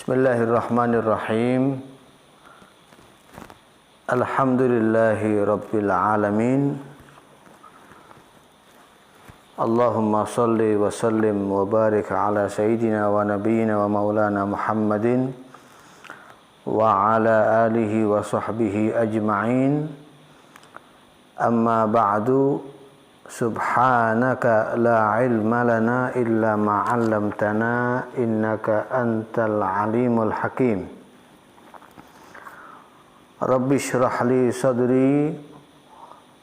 Bismillahirrahmanirrahim. Alhamdulillahi rabbil alamin. Allahumma salli wa sallim wa barik ala sayyidina wa nabiyyina wa maulana Muhammadin wa ala alihi wa sahbihi ajma'in. Amma ba'du. Subhanaka la ilma lana illa ma 'allamtana innaka antal alimul hakim. Rabbi shrah li sadri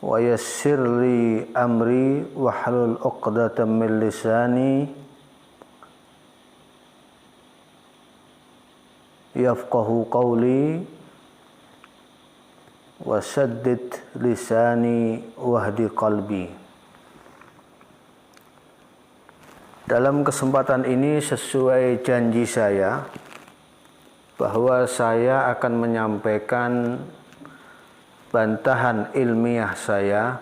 wa yassir li amri wahlul 'uqdatam min lisani yafqahu qawli wa saddid lisani wahdi qalbi. Dalam kesempatan ini sesuai janji saya bahwa saya akan menyampaikan bantahan ilmiah saya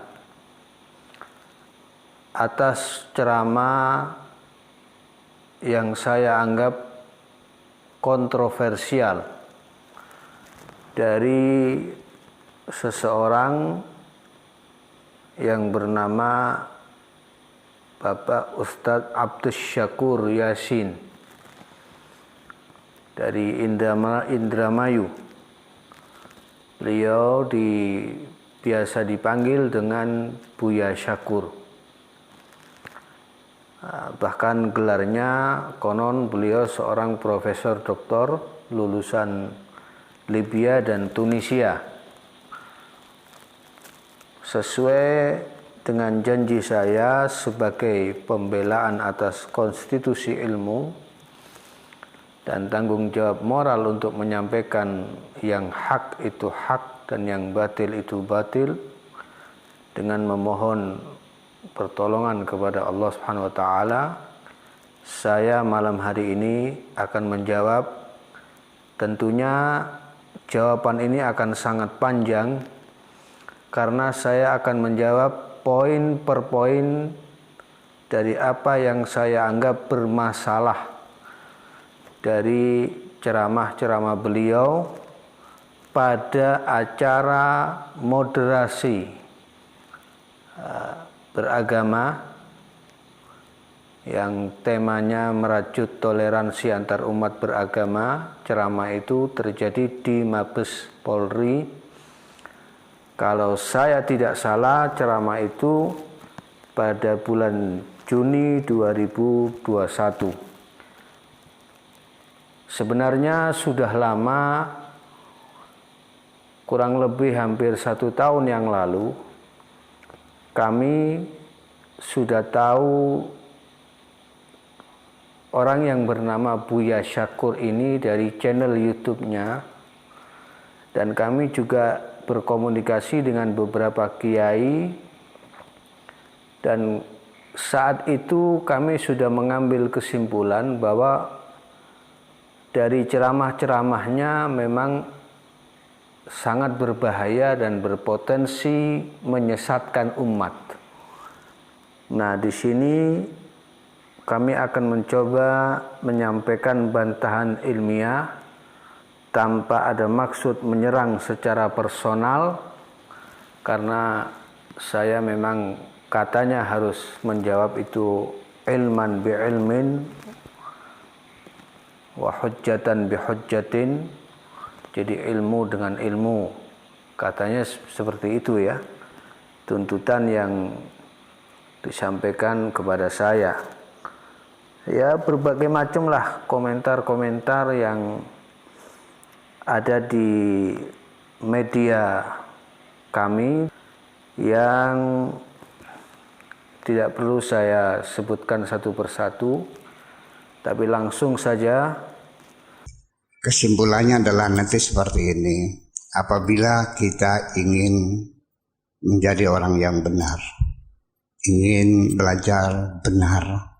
atas ceramah yang saya anggap kontroversial dari seseorang yang bernama Bapak Ustadz Abdus Syakur Yasin dari Indramayu. Beliau biasa dipanggil dengan Buya Syakur. Bahkan gelarnya konon beliau seorang profesor doktor lulusan Libya dan Tunisia. Sesuai dengan janji saya sebagai pembelaan atas konstitusi ilmu dan tanggung jawab moral untuk menyampaikan yang hak itu hak dan yang batil itu batil, dengan memohon pertolongan kepada Allah Subhanahu wa taala, saya malam hari ini akan menjawab. Tentunya jawaban ini akan sangat panjang karena saya akan menjawab poin per poin dari apa yang saya anggap bermasalah dari ceramah-ceramah beliau pada acara moderasi beragama yang temanya merajut toleransi antar umat beragama. Ceramah itu terjadi di Mabes Polri. Kalau saya tidak salah, ceramah itu pada bulan Juni 2021. Sebenarnya sudah lama, kurang lebih hampir 1 tahun yang lalu, kami sudah tahu orang yang bernama Buya Syakur ini dari channel YouTube-nya, dan kami juga berkomunikasi dengan beberapa kiai, dan saat itu kami sudah mengambil kesimpulan bahwa dari ceramah-ceramahnya memang sangat berbahaya dan berpotensi menyesatkan umat. Nah, di sini kami akan mencoba menyampaikan bantahan ilmiah tanpa ada maksud menyerang secara personal, karena saya memang katanya harus menjawab itu ilman bi ilmin wa hujjatan bi hujjatin. Jadi ilmu dengan ilmu, katanya seperti itu ya, tuntutan yang disampaikan kepada saya. Ya, berbagai macam lah komentar-komentar yang ada di media kami yang tidak perlu saya sebutkan satu persatu, tapi langsung saja. Kesimpulannya adalah nanti seperti ini. Apabila kita ingin menjadi orang yang benar, ingin belajar benar,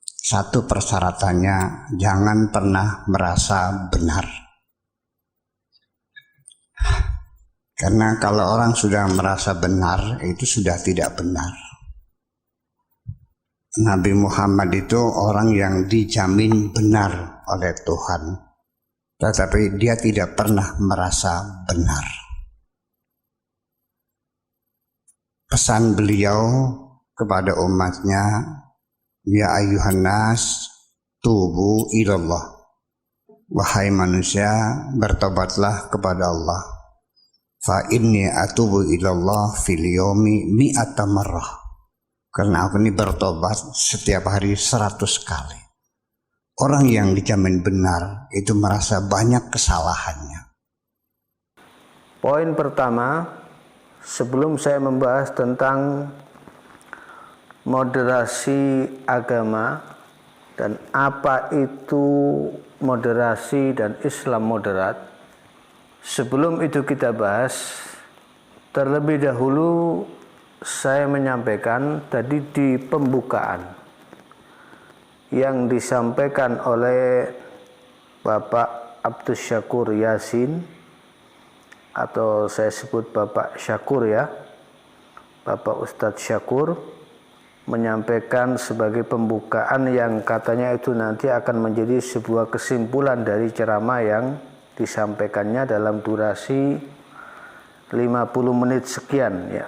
satu persyaratannya jangan pernah merasa benar. Karena kalau orang sudah merasa benar, itu sudah tidak benar. Nabi Muhammad itu orang yang dijamin benar oleh Tuhan. tetapi dia tidak pernah merasa benar. Pesan beliau kepada umatnya, ya ayuhan nas, tubu ilallah. Wahai manusia, bertobatlah kepada Allah. Fa inni atubu ilallah fil yomi mi'ata marrah. Karena aku ini bertobat setiap hari 100 kali. Orang yang dijamin benar itu merasa banyak kesalahannya. Poin pertama, sebelum saya membahas tentang moderasi agama dan apa itu moderasi dan Islam moderat, sebelum itu kita bahas, terlebih dahulu saya menyampaikan tadi di pembukaan yang disampaikan oleh Bapak Abdus Syakur Yasin, atau saya sebut Bapak Syakur ya, Bapak Ustadz Syakur, menyampaikan sebagai pembukaan yang katanya itu nanti akan menjadi sebuah kesimpulan dari ceramah yang disampaikannya dalam durasi 50 menit sekian ya.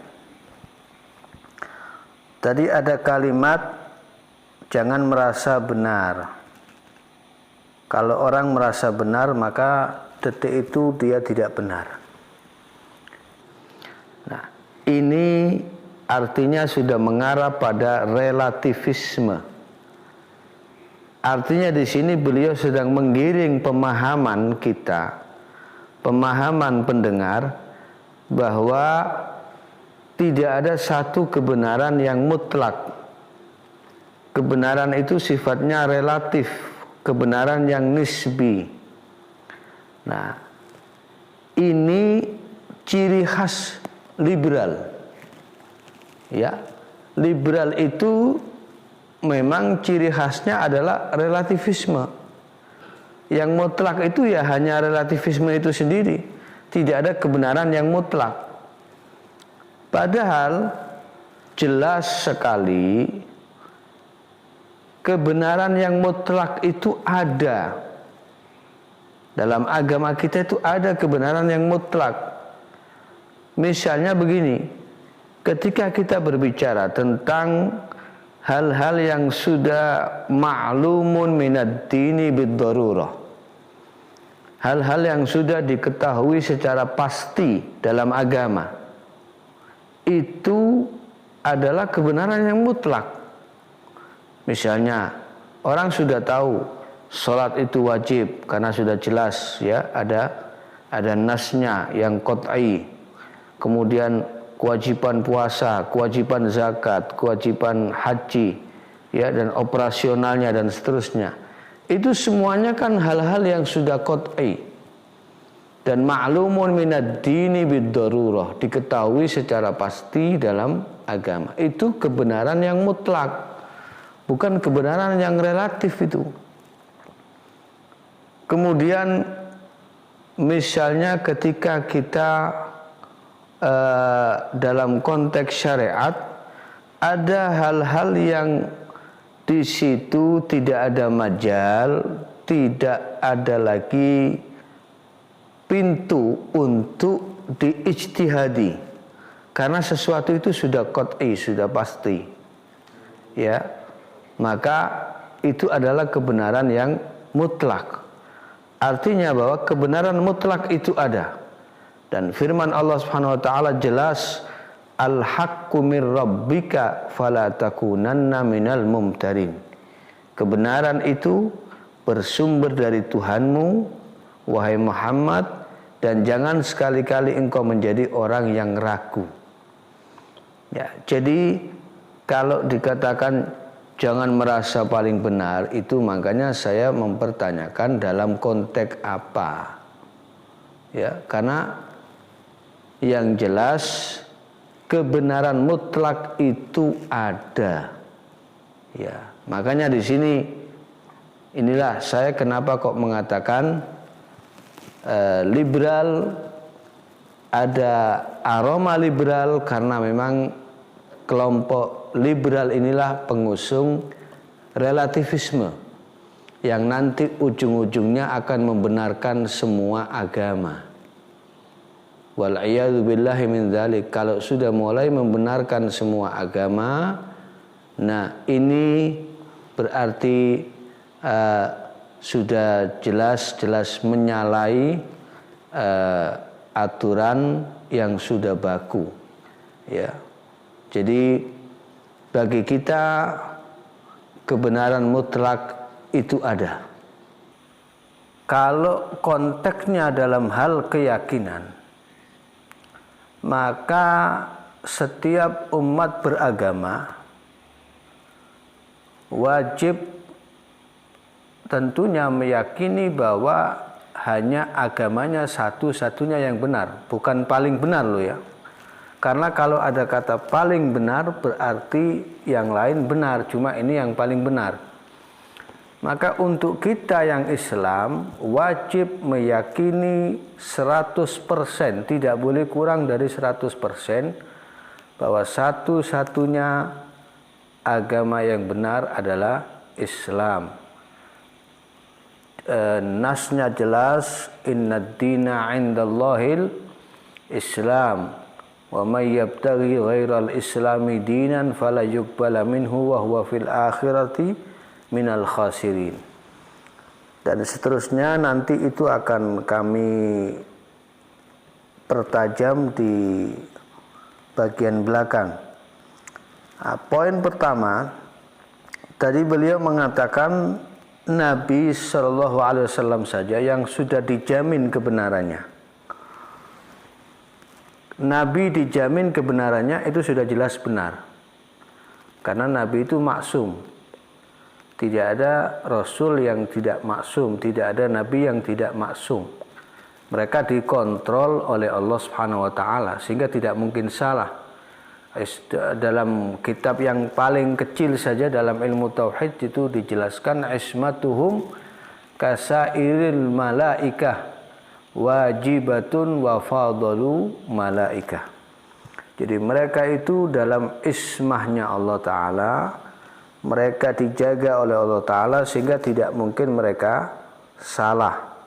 Tadi ada kalimat jangan merasa benar. Kalau orang merasa benar, maka detik itu dia tidak benar. Nah, ini artinya sudah mengarah pada relativisme. Artinya di sini beliau sedang menggiring pemahaman kita, pemahaman pendengar, bahwa tidak ada satu kebenaran yang mutlak. Kebenaran itu sifatnya relatif, kebenaran yang nisbi. Nah, ini ciri khas liberal. Ya, liberal itu memang ciri khasnya adalah relativisme. Yang mutlak itu ya hanya relativisme itu sendiri. Tidak ada kebenaran yang mutlak. Padahal jelas sekali kebenaran yang mutlak itu ada. Dalam agama kita itu ada kebenaran yang mutlak. Misalnya begini, ketika kita berbicara tentang hal-hal yang sudah ma'lumun minad dini bid-darurah, hal-hal yang sudah diketahui secara pasti dalam agama, itu adalah kebenaran yang mutlak. Misalnya orang sudah tahu sholat itu wajib karena sudah jelas ya, ada nasnya yang qat'i. Kemudian kewajiban puasa, kewajiban zakat, kewajiban haji ya, dan operasionalnya dan seterusnya. Itu semuanya kan hal-hal yang sudah qat'i dan ma'lumun minad dini bid-darurah, diketahui secara pasti dalam agama. Itu kebenaran yang mutlak, bukan kebenaran yang relatif itu. Kemudian misalnya ketika kita dalam konteks syariat, ada hal-hal yang di situ tidak ada majal, tidak ada lagi pintu untuk diijtihadi, karena sesuatu itu sudah qat'i, sudah pasti ya, maka itu adalah kebenaran yang mutlak. Artinya bahwa kebenaran mutlak itu ada. Dan firman Allah Subhanahu wa taala jelas, al-haqqu mir rabbika fala takunanna minal mumtarin. Kebenaran itu bersumber dari Tuhanmu, wahai Muhammad, dan jangan sekali-kali engkau menjadi orang yang ragu. Ya, jadi kalau dikatakan jangan merasa paling benar, itu makanya saya mempertanyakan dalam konteks apa. Ya, karena yang jelas kebenaran mutlak itu ada. Ya, makanya di sini inilah saya kenapa kok mengatakan liberal, ada aroma liberal, karena memang kelompok liberal inilah pengusung relativisme. yang nanti ujung-ujungnya akan membenarkan semua agama. Wal'iyadu billahi min dzalik. Kalau sudah mulai membenarkan semua agama, nah ini berarti sudah jelas-jelas menyalahi aturan yang sudah baku, ya. Jadi bagi kita kebenaran mutlak itu ada. Kalau konteksnya dalam hal keyakinan, maka setiap umat beragama wajib tentunya meyakini bahwa hanya agamanya satu-satunya yang benar, bukan paling benar loh ya. Karena kalau ada kata paling benar berarti yang lain benar, cuma ini yang paling benar. Maka untuk kita yang Islam wajib meyakini 100%, tidak boleh kurang dari 100% bahwa satu-satunya agama yang benar adalah Islam. Nasnya jelas, innad dina 'indallahil Islam. Wa may yabtaghi ghairal islami dinan fala yuqbala minhu wa huwa fil akhirati minal khasirin. Dan seterusnya nanti itu akan kami pertajam di bagian belakang. Nah, poin pertama, tadi beliau mengatakan Nabi SAW saja yang sudah dijamin kebenarannya. Nabi dijamin kebenarannya itu sudah jelas benar. Karena Nabi itu maksum. Tidak ada Rasul yang tidak maksum, tidak ada Nabi yang tidak maksum. Mereka dikontrol oleh Allah Subhanahu wa taala sehingga tidak mungkin salah. Dalam kitab yang paling kecil saja dalam ilmu tauhid itu dijelaskan ismatuhum kasairil malaikah wajibatun wa fadalu malaikah. Jadi mereka itu dalam ismahnya Allah taala, mereka dijaga oleh Allah taala sehingga tidak mungkin mereka salah.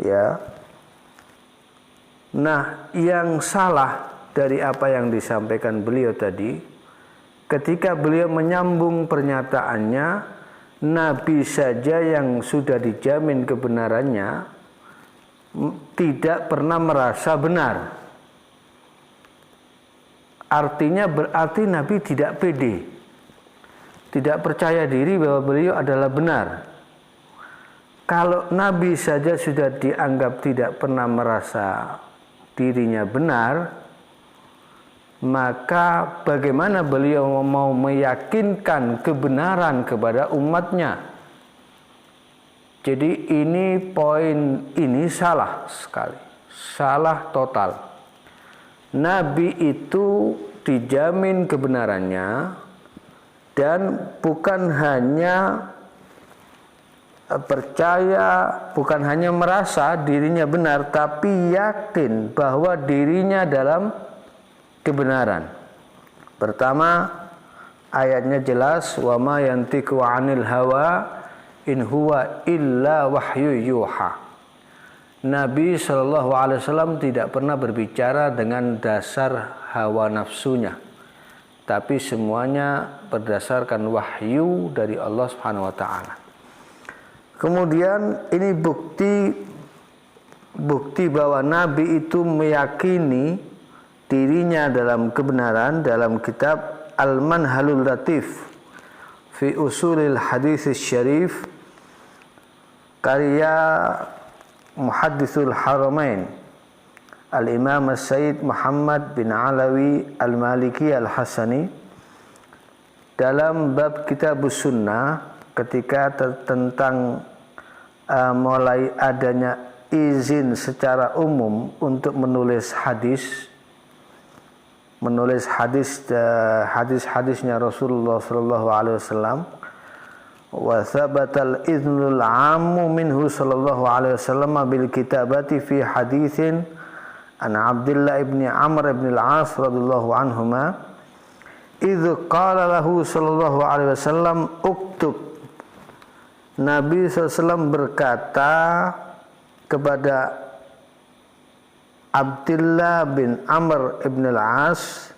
Ya. Nah, yang salah dari apa yang disampaikan beliau tadi, ketika beliau menyambung pernyataannya, Nabi saja yang sudah dijamin kebenarannya tidak pernah merasa benar. Artinya berarti Nabi tidak pede, tidak percaya diri bahwa beliau adalah benar. Kalau Nabi saja sudah dianggap tidak pernah merasa dirinya benar, maka bagaimana beliau mau meyakinkan kebenaran kepada umatnya? Jadi ini poin ini salah sekali, salah total. Nabi itu dijamin kebenarannya dan bukan hanya percaya, bukan hanya merasa dirinya benar, tapi yakin bahwa dirinya dalam kebenaran. Pertama, ayatnya jelas, wa ma yantiqu 'anil hawa in huwa illa wahyu yuha. Nabi SAW tidak pernah berbicara dengan dasar hawa nafsunya, tapi semuanya berdasarkan wahyu dari Allah Subhanahu wa taala. Kemudian ini bukti bahwa Nabi itu meyakini dirinya dalam kebenaran dalam kitab Al-Manhalul Latif fi Usulil Hadits Syarif karya Muhadditsul Haramain Al-Imam Sayyid Muhammad bin Alawi Al-Maliki Al-Hasani dalam bab Kitabus Sunnah ketika tentang mulai adanya izin secara umum untuk menulis hadis-hadisnya Rasulullah sallallahu alaihi wasallam, wa thabatal idznul 'ammu minhu sallallahu alaihi wasallam bil kitabati fi haditsin an Abdullah ibn Amr ibn al-As radhiyallahu anhuma idz qala lahu sallallahu alaihi wasallam uktub. Nabi SAW berkata kepada Abdullah bin Amr ibn al-As,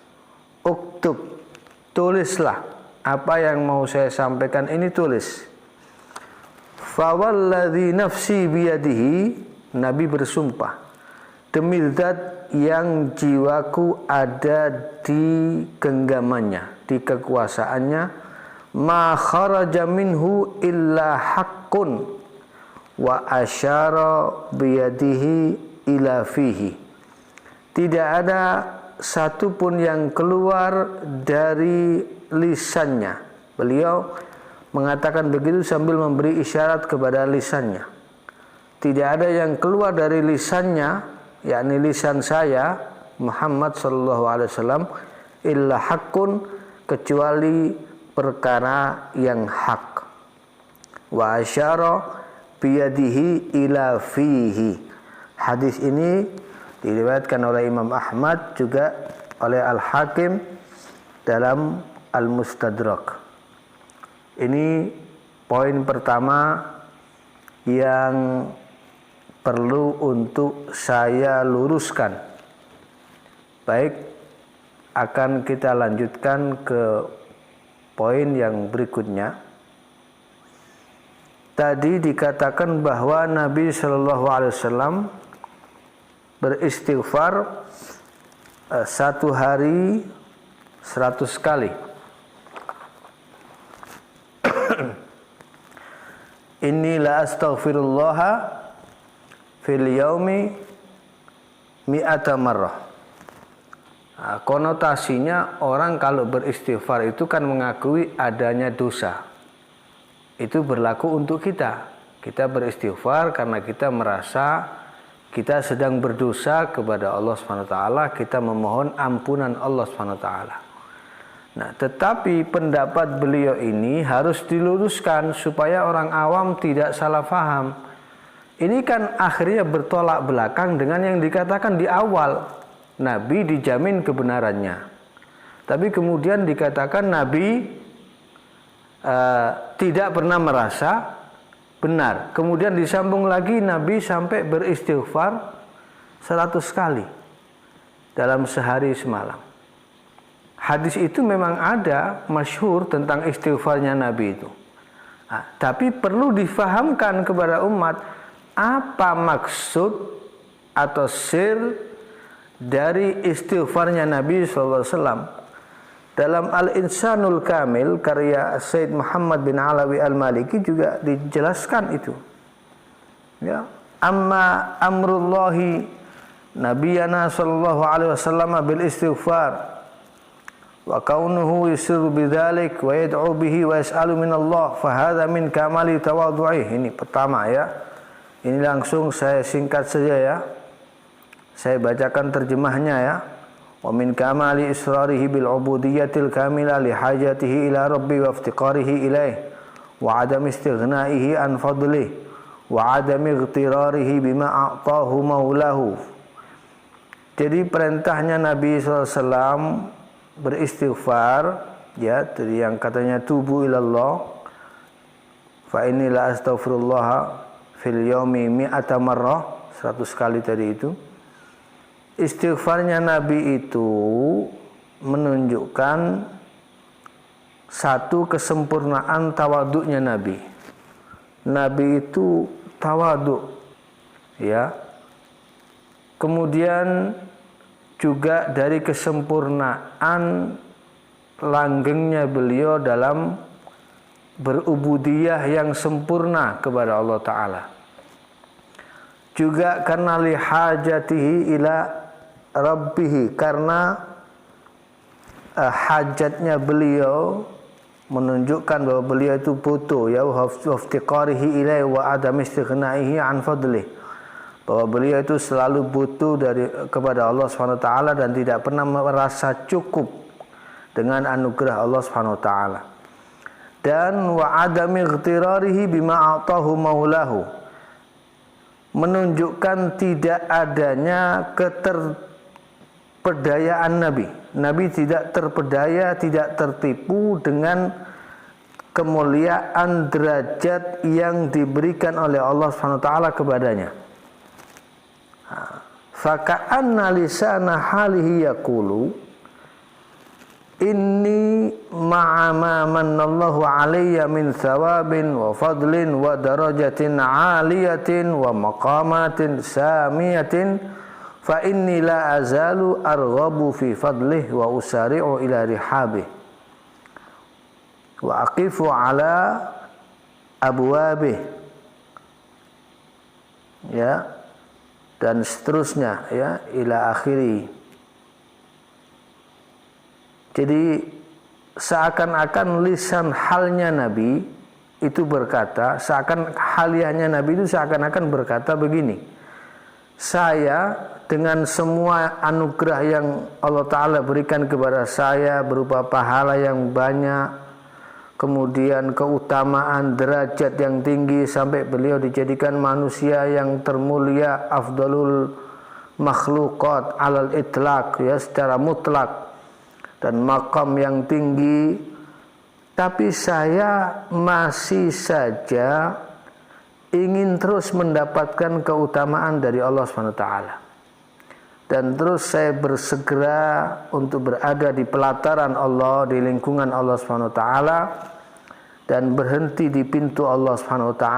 uktub, tulislah apa yang mau saya sampaikan ini, tulis. Fawalladzi nafsi biyadihi, Nabi bersumpah, demi zat yang jiwaku ada di genggamannya, di kekuasaannya, ma kharaja minhu illa haqqun wa asyara biyadihi ila fihi. Tidak ada satu pun yang keluar dari lisannya. Beliau mengatakan begitu sambil memberi isyarat kepada lisannya. Tidak ada yang keluar dari lisannya, yakni lisan saya Muhammad sallallahu alaihi wasallam, illa haqqun, kecuali perkara yang hak. Wa asyara biyadihi ila fihi. Hadis ini diriwayatkan oleh Imam Ahmad, juga oleh Al-Hakim dalam Al-Mustadrak. Ini poin pertama yang perlu untuk saya luruskan. Baik, akan kita lanjutkan ke poin yang berikutnya. Tadi dikatakan bahwa Nabi Shallallahu Alaihi Wasallam beristighfar satu hari 100 kali. Inni la astaghfirullah fil yaumi mi'ata marrah. Konotasinya orang kalau beristighfar itu kan mengakui adanya dosa. Itu berlaku untuk kita. Kita beristighfar karena kita merasa kita sedang berdosa kepada Allah SWT, kita memohon ampunan Allah SWT. Nah, tetapi pendapat beliau ini harus diluruskan supaya orang awam tidak salah faham. Ini kan akhirnya bertolak belakang dengan yang dikatakan di awal. Nabi dijamin kebenarannya. Tapi kemudian dikatakan Nabi tidak pernah merasa benar. Kemudian disambung lagi Nabi sampai beristighfar 100 kali dalam sehari semalam. Hadis itu memang ada, masyhur tentang istighfarnya Nabi itu. Nah, tapi perlu difahamkan kepada umat apa maksud atau sir dari istighfarnya Nabi SAW. Dalam Al-Insanul Kamil karya Sayyid Muhammad bin Alawi Al-Maliki juga dijelaskan itu. Ya, amma amrullahi nabiyana sallallahu alaihi wasallam bil istighfar wa kaunuhu yusiru bidzalik wa yad'u bihi wa yas'alu min Allah fa hadza min kamali tawadhu'i. Ini pertama ya. Ini langsung saya singkat saja ya. Saya bacakan terjemahnya ya. Wa min kamali israrihi bil ubudiyyatil kamilah li hajatihi ila rabbi wa iftiqarihi ilaih wa adam istighnaihi an fadlihi wa adam ightirarihi bima a'tahu maulahu. Jadi perintahnya Nabi SAW beristighfar ya, dari yang katanya tubu ilallah fa inni la astaghfirullah fil yaumi mi'ata marrah, 100 kali tadi itu. Istighfarnya Nabi itu menunjukkan satu kesempurnaan tawaduknya Nabi. Nabi itu tawaduk, ya. Kemudian juga dari kesempurnaan langgengnya beliau dalam berubudiyah yang sempurna kepada Allah Ta'ala. Juga karena lihajatihi ila rabbihi, karena hajatnya beliau menunjukkan bahwa beliau itu butuh, ya, waftiqarihi ilaihi wa adam istighnaihi an fadlih, bahwa beliau itu selalu butuh kepada Allah SWT dan tidak pernah merasa cukup dengan anugerah Allah SWT. Dan wa adam ightirarihi bima a'tahu maulahu, menunjukkan tidak adanya keterperdayaan Nabi. Nabi tidak terpedaya, tidak tertipu dengan kemuliaan derajat yang diberikan oleh Allah Subhanahu wa taala kepadanya. Faka'anna lisana halihi yaqulu inni ma'a ma manallahu alayya min thawabin wa fadlin wa darajatin 'aliyatin wa maqamatin samiyatin fa inni la azalu arghabu fi fadlihi wa usari'u ila rihabih wa aqifu ala abwabih, ya, dan seterusnya, ya, ila akhiri. Jadi seakan-akan lisan halnya Nabi itu berkata, Nabi itu seakan-akan berkata begini, saya dengan semua anugerah yang Allah Ta'ala berikan kepada saya berupa pahala yang banyak, kemudian keutamaan derajat yang tinggi sampai beliau dijadikan manusia yang termulia, afdalul makhluqat alal itlaq, ya, secara mutlak, dan makam yang tinggi, tapi saya masih saja ingin terus mendapatkan keutamaan dari Allah SWT, dan terus saya bersegera untuk berada di pelataran Allah, di lingkungan Allah SWT, dan berhenti di pintu Allah SWT,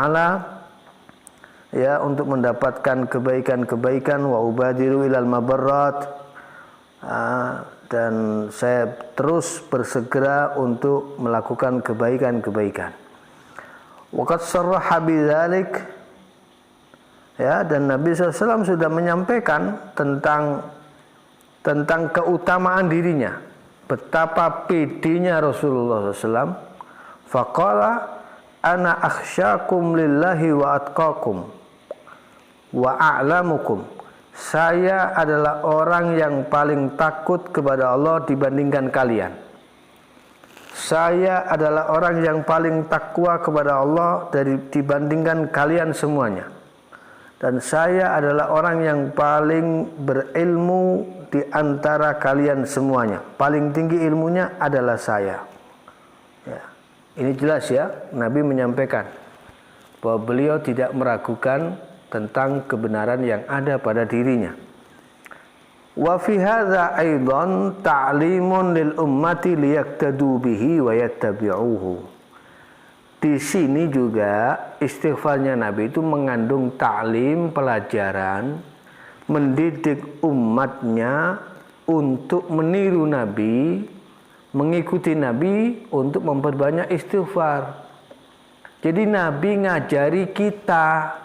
ya, untuk mendapatkan kebaikan-kebaikan, wa ubadiru ilal mabarrat, dan saya terus bersegera untuk melakukan kebaikan-kebaikan. Waqad sarraha bidzalik, ya, dan Nabi SAW sudah menyampaikan tentang keutamaan dirinya, betapa pedenya Rasulullah SAW. Faqala ana akhsyakum lillahi wa atqakum wa a'lamukum. Saya adalah orang yang paling takut kepada Allah dibandingkan kalian. Saya adalah orang yang paling takwa kepada Allah dibandingkan kalian semuanya. Dan saya adalah orang yang paling berilmu di antara kalian semuanya. Paling tinggi ilmunya adalah saya. Ya. Ini jelas, ya, Nabi menyampaikan bahwa beliau tidak meragukan tentang kebenaran yang ada pada dirinya. Wa fi hadza aidan ta'limun lil ummati liyaktadu bihi wa yattabi'uhu. Di sini juga istighfarnya Nabi itu mengandung ta'lim, pelajaran, mendidik umatnya untuk meniru Nabi, mengikuti Nabi, untuk memperbanyak istighfar. Jadi Nabi ngajari kita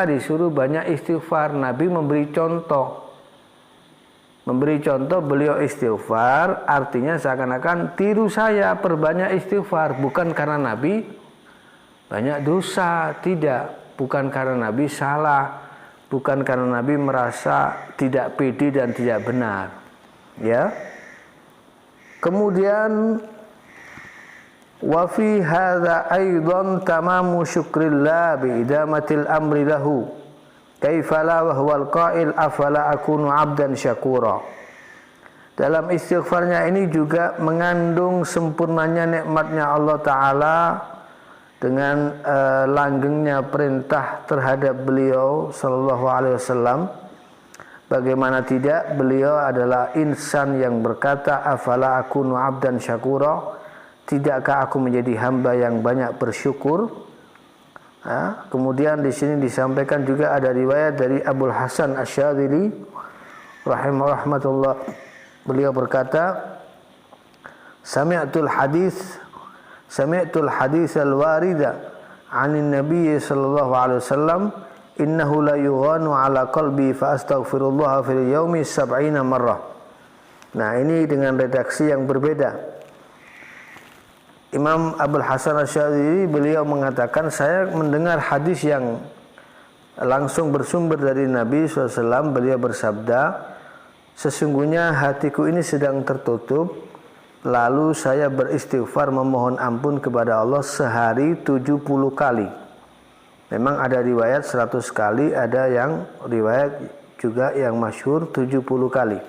disuruh banyak istighfar. Nabi memberi contoh. Beliau istighfar, artinya seakan-akan tiru saya, perbanyak istighfar. Bukan karena Nabi banyak dosa, tidak. Bukan karena Nabi salah, bukan karena Nabi merasa tidak pede dan tidak benar, ya. Kemudian wa fi hadza aidan tamamu syukrillah bi idamatil amri lahu kaifa la wa huwal qail afala akunu 'abdan syakura. Dalam istighfarnya ini juga mengandung sempurnanya nikmatnya Allah Ta'ala dengan langgengnya perintah terhadap beliau sallallahu alaihi wasallam. Bagaimana tidak, beliau adalah insan yang berkata, afala akunu 'abdan syakura, tidakkah aku menjadi hamba yang banyak bersyukur? Kemudian di sini disampaikan juga ada riwayat dari Abul Hasan Asy-Syadzili rahimahullah. Beliau berkata, Sami'tul hadis al-warida 'anin Nabi sallallahu alaihi wasallam, innahu la yughanu ala qalbi fa astaghfirullah fil yaumi 70 marrah. Nah, ini dengan redaksi yang berbeda. Imam Abul Hasan Asy-Syadzili beliau mengatakan, saya mendengar hadis yang langsung bersumber dari Nabi SAW. Beliau bersabda, sesungguhnya hatiku ini sedang tertutup, lalu saya beristighfar memohon ampun kepada Allah sehari 70 kali. Memang ada riwayat 100 kali, ada yang riwayat juga yang masyhur 70 kali.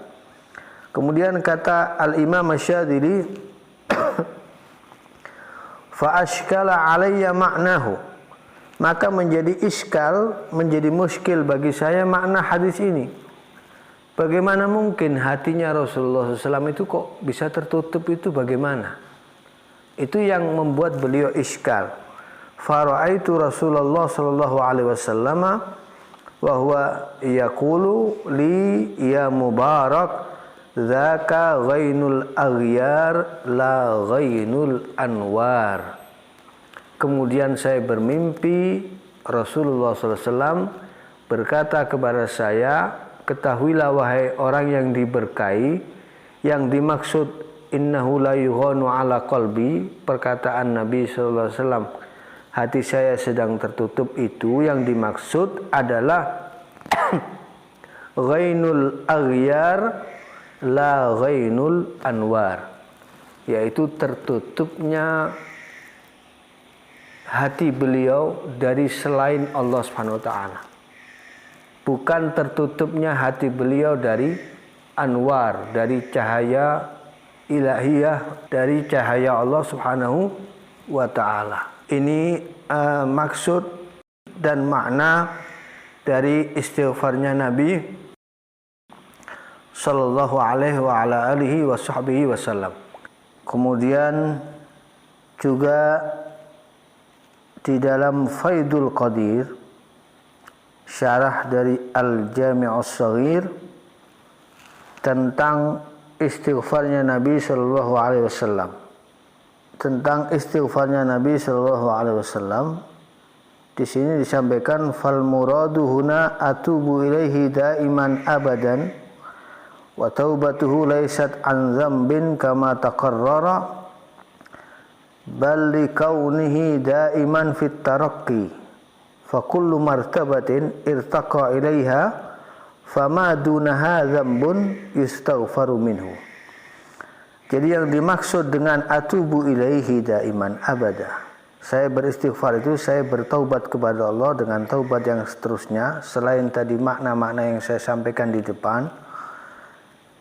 Kemudian kata Al-Imam Asy-Syadzili, fa ashkala alayya ma'nahu, maka menjadi iskal, menjadi muskil bagi saya makna hadis ini. Bagaimana mungkin hatinya Rasulullah SAW itu kok bisa tertutup, itu bagaimana? Itu yang membuat beliau iskal. Fara'aitu Rasulullah sallallahu alaihi wasallam wa huwa yaqulu li ya Mubarak dzaka ghainul aghyar la ghainul anwar. Kemudian saya bermimpi Rasulullah SAW berkata kepada saya, ketahuilah wahai orang yang diberkahi, yang dimaksud innahu la yughanu ala qalbi, perkataan Nabi SAW, hati saya sedang tertutup, itu yang dimaksud adalah ghainul aghyar la ghainul anwar, yaitu tertutupnya hati beliau dari selain Allah Subhanahu wa taala. Bukan tertutupnya hati beliau dari anwar, dari cahaya ilahiyah, dari cahaya Allah Subhanahu wa taala. Ini maksud dan makna dari istighfarnya Nabi sallallahu alaihi wa ala alihi wa sahbihi wasallam. Kemudian juga di dalam Faidul Qadir, syarah dari Al-Jami' As-Shaghir, tentang istighfarnya Nabi sallallahu alaihi wasallam. Tentang istighfarnya Nabi sallallahu alaihi wasallam, di sini disampaikan fal muradu huna atubu ilaihi daiman abadan wa taubatuhu laysat an dzambin kama taqarrara bal li kaunihi daiman fit taraqqi fa kullu martabatin irtaqa ilaiha fama dunaha dzambun yustaghfaru minhu. Jadi yang dimaksud dengan atubu ilaihi daiman abada, saya beristighfar itu saya bertaubat kepada Allah dengan taubat yang seterusnya, selain tadi makna-makna yang saya sampaikan di depan.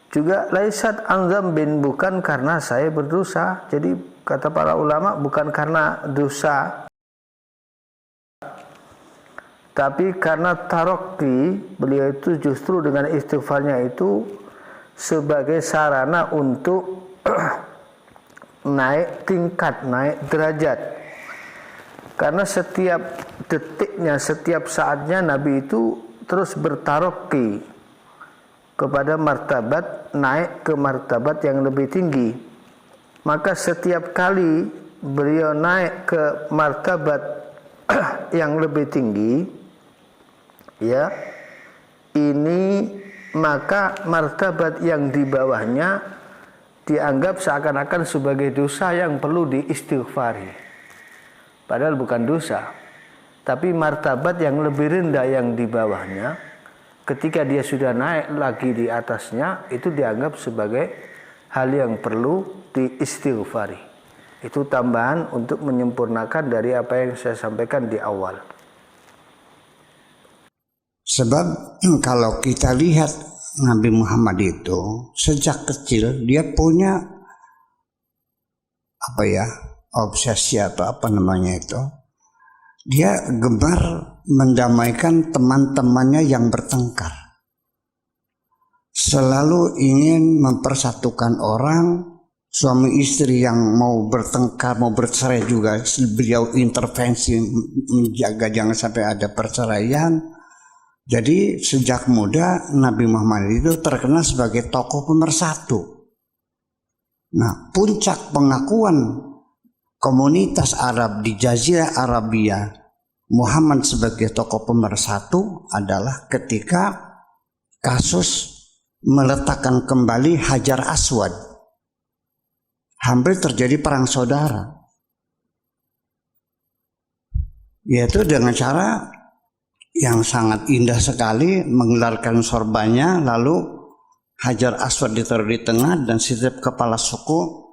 Juga laisat an dzambin, bukan karena saya berdosa. Jadi kata para ulama, bukan karena dosa, tapi karena taraqi. Beliau itu justru dengan istighfarnya itu sebagai sarana untuk naik tingkat, naik derajat. Karena setiap detiknya, setiap saatnya Nabi itu terus bertaraqi kepada martabat, naik ke martabat yang lebih tinggi. Maka setiap kali beliau naik ke martabat yang lebih tinggi, ya, ini maka martabat yang di bawahnya dianggap seakan-akan sebagai dosa yang perlu diistighfari. Padahal bukan dosa, tapi martabat yang lebih rendah yang di bawahnya, ketika dia sudah naik lagi di atasnya, itu dianggap sebagai hal yang perlu diistighfari. Itu tambahan untuk menyempurnakan dari apa yang saya sampaikan di awal. Sebab kalau kita lihat Nabi Muhammad itu sejak kecil dia punya obsesi atau apa namanya itu. Dia gemar mendamaikan teman-temannya yang bertengkar. Selalu ingin mempersatukan orang, suami istri yang mau bertengkar, mau bercerai juga beliau intervensi menjaga jangan sampai ada perceraian. Jadi sejak muda Nabi Muhammad itu terkenal sebagai tokoh pemersatu. Nah, puncak pengakuan komunitas Arab di Jazirah Arabia Muhammad sebagai tokoh pemersatu adalah ketika kasus meletakkan kembali Hajar Aswad. Hampir terjadi perang saudara. Yaitu dengan cara yang sangat indah sekali, menggelarkan sorbannya, lalu Hajar Aswad ditaruh di tengah dan setiap kepala suku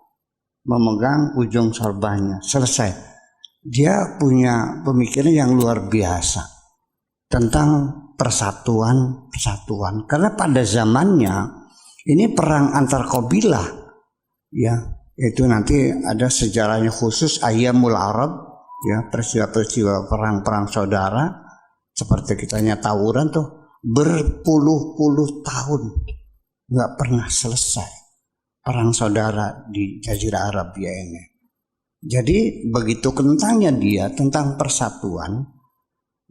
memegang ujung sorbannya. Selesai. Dia punya pemikiran yang luar biasa tentang persatuan. Karena pada zamannya ini perang antar kabilah, ya, Itu nanti ada sejarahnya khusus Ayyamul Arab, ya, peristiwa-peristiwa perang-perang saudara seperti kitanya tawuran tuh berpuluh-puluh tahun nggak pernah selesai perang saudara di Jazirah Arabia ini. Jadi begitu kentangnya dia tentang persatuan,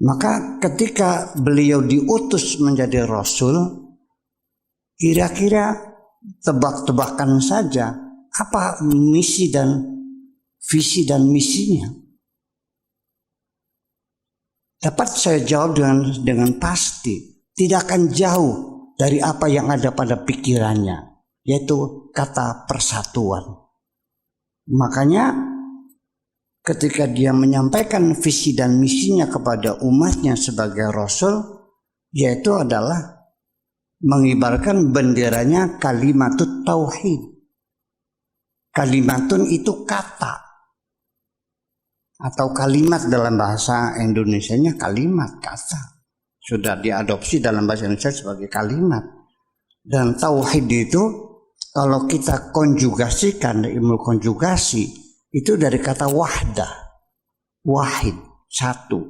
maka ketika beliau diutus menjadi Rasul, kira-kira tebak-tebakan saja apa misi dan visi dan misinya. Dapat saya jawab dengan pasti, tidak akan jauh dari apa yang ada pada pikirannya, yaitu kata persatuan. Makanya ketika dia menyampaikan visi dan misinya kepada umatnya sebagai Rasul, yaitu adalah mengibarkan benderanya kalimatut tauhid. Kalimatun itu kata atau kalimat dalam bahasa Indonesianya kalimat, kata. Sudah diadopsi dalam bahasa Indonesia sebagai kalimat. Dan tauhid itu kalau kita konjugasikan, ilmu konjugasi, itu dari kata wahdah, wahid, satu.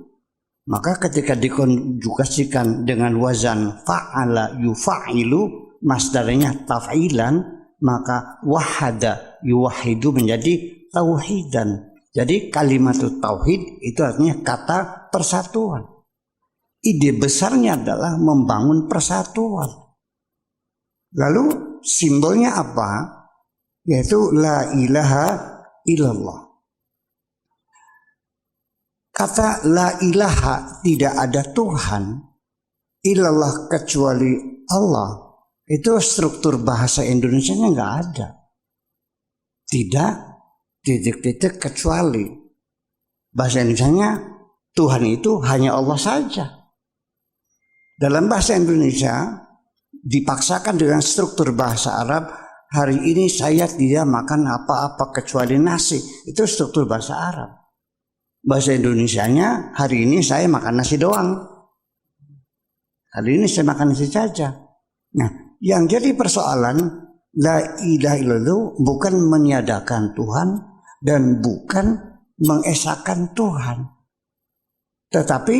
Maka ketika dikonjugasikan dengan wazan fa'ala yufa'ilu, masdarnya taf'ilan, maka wahada yuwahidu menjadi tauhidan. Jadi kalimat tauhid itu artinya kata persatuan. Ide besarnya adalah membangun persatuan. Lalu simbolnya apa? Yaitu la ilaha illallah. Kata la ilaha, tidak ada Tuhan illallah kecuali Allah. Itu struktur bahasa Indonesianya nggak ada. Tidak titik-titik kecuali. Bahasa Indonesianya Tuhan itu hanya Allah saja. Dalam bahasa Indonesia dipaksakan dengan struktur bahasa Arab, hari ini saya tidak makan apa-apa kecuali nasi. Itu struktur bahasa Arab. Bahasa Indonesianya hari ini saya makan nasi doang. Hari ini saya makan nasi saja. Nah, yang jadi persoalan la ilaha illallah bukan meniadakan Tuhan dan bukan mengesahkan Tuhan. Tetapi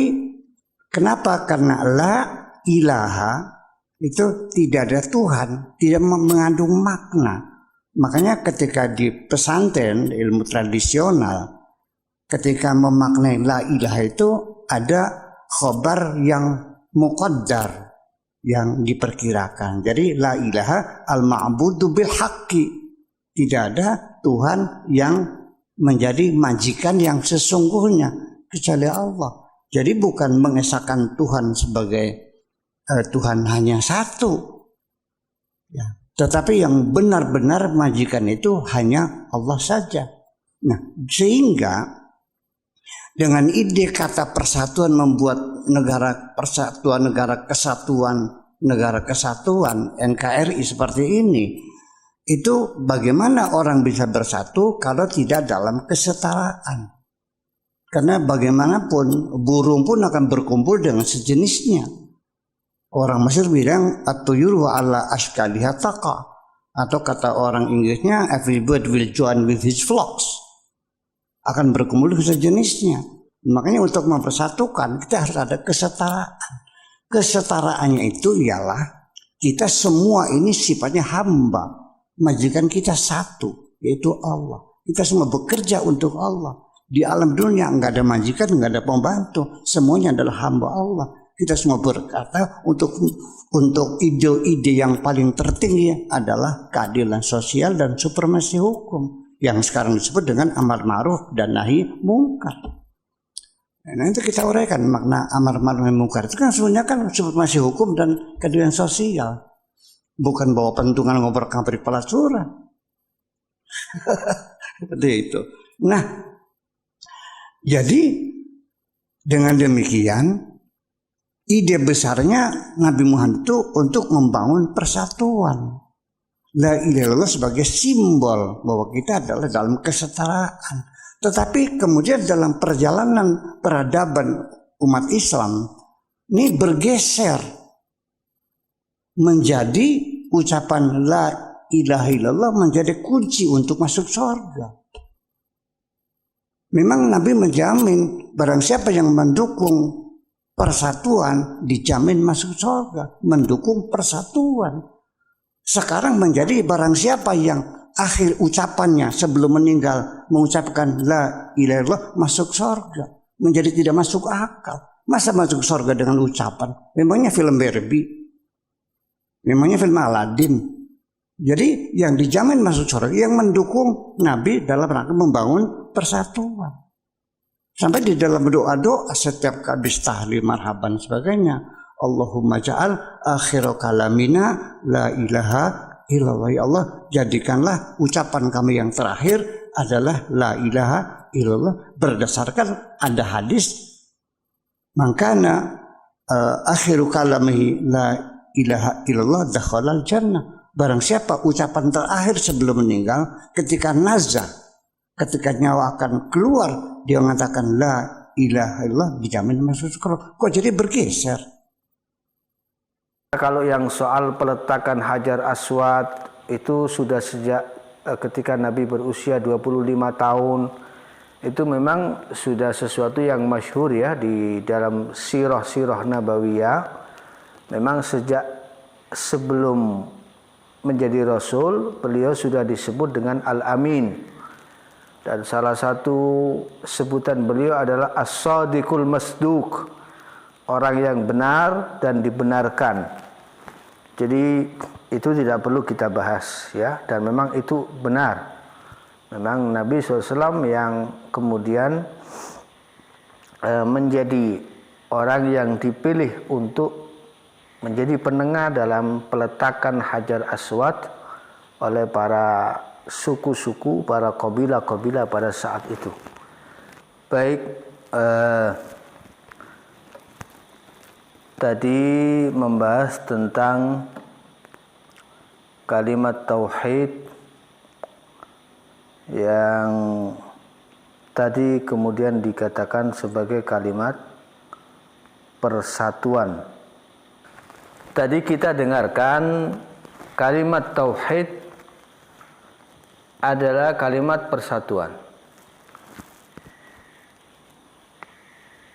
kenapa? Karena la ilaha itu tidak ada Tuhan, tidak mengandung makna. Makanya ketika di pesantren ilmu tradisional, ketika memaknai la ilaha itu ada khobar yang muqaddar, yang diperkirakan. Jadi la ilaha al-ma'budu bil haqqi. Tidak ada Tuhan yang menjadi majikan yang sesungguhnya kecuali Allah. Jadi bukan mengesahkan Tuhan sebagai Tuhan hanya satu, ya. Tetapi yang benar-benar majikan itu hanya Allah saja. Nah, sehingga dengan ide kata persatuan membuat negara persatuan, negara kesatuan NKRI seperti ini, itu bagaimana orang bisa bersatu kalau tidak dalam kesetaraan? Karena bagaimanapun burung pun akan berkumpul dengan sejenisnya. Orang Mesir bilang at-tuyur wa ala ashkaliha taqa, atau kata orang Inggrisnya every bird will join with his flocks, akan berkumpul dengan sejenisnya. Makanya untuk mempersatukan kita harus ada kesetaraan. Kesetaraannya itu ialah kita semua ini sifatnya hamba, majikan kita satu, yaitu Allah. Kita semua bekerja untuk Allah. Di alam dunia enggak ada majikan, enggak ada pembantu, semuanya adalah hamba Allah. Kita semua berkata untuk ide-ide yang paling tertinggi adalah keadilan sosial dan supremasi hukum yang sekarang disebut dengan amar ma'ruf dan nahi mungkar. Nah, itu kita uraikan makna amar ma'ruf nahi mungkar. Itu kan sebenarnya kan supremasi hukum dan keadilan sosial. Bukan bawa pentungan ngobrol-ngabrik pelacuran. Seperti itu. Nah, jadi dengan demikian ide besarnya Nabi Muhammad itu untuk membangun persatuan. La ilaha illallah sebagai simbol bahwa kita adalah dalam kesetaraan. Tetapi kemudian dalam perjalanan peradaban umat Islam ini bergeser menjadi ucapan la ilaha illallah menjadi kunci untuk masuk surga. Memang Nabi menjamin barang siapa yang mendukung persatuan dijamin masuk surga, mendukung persatuan. Sekarang menjadi barang siapa yang akhir ucapannya sebelum meninggal mengucapkan la ilaha illallah masuk surga, menjadi tidak masuk akal. Masa masuk surga dengan ucapan? Memangnya film Barbie? Memangnya film Aladdin? Jadi yang dijamin masuk surga yang mendukung Nabi dalam rangka membangun persatuan. Sampai di dalam doa-doa setiap habis tahlil marhaban sebagainya, Allahumma ja'al akhir kalamina la ilaha illallah. Ya Allah, jadikanlah ucapan kami yang terakhir adalah la ilaha illallah, berdasarkan ada hadis mangkana akhiru kalamihi la ilaha illallah dakhalal jannah. Barang siapa ucapan terakhir sebelum meninggal ketika nazar, ketika nyawa akan keluar, dia mengatakan la ilaha illallah, dijamin masuk surga. Kok jadi bergeser? Kalau yang soal peletakan Hajar Aswad itu sudah sejak ketika Nabi berusia 25 tahun. Itu memang sudah sesuatu yang masyhur ya di dalam sirah-sirah Nabawiyah. Memang sejak sebelum menjadi Rasul, beliau sudah disebut dengan Al-Amin. Dan salah satu sebutan beliau adalah As-Sadiqul Masduq, orang yang benar dan dibenarkan. Jadi itu tidak perlu kita bahas ya, dan memang itu benar. Memang Nabi SAW yang kemudian menjadi orang yang dipilih untuk menjadi penengah dalam peletakan Hajar Aswad oleh para suku-suku, para kabilah-kabilah pada saat itu. Baik, tadi membahas tentang kalimat tauhid yang tadi kemudian dikatakan sebagai kalimat persatuan. Tadi kita dengarkan kalimat tauhid adalah kalimat persatuan.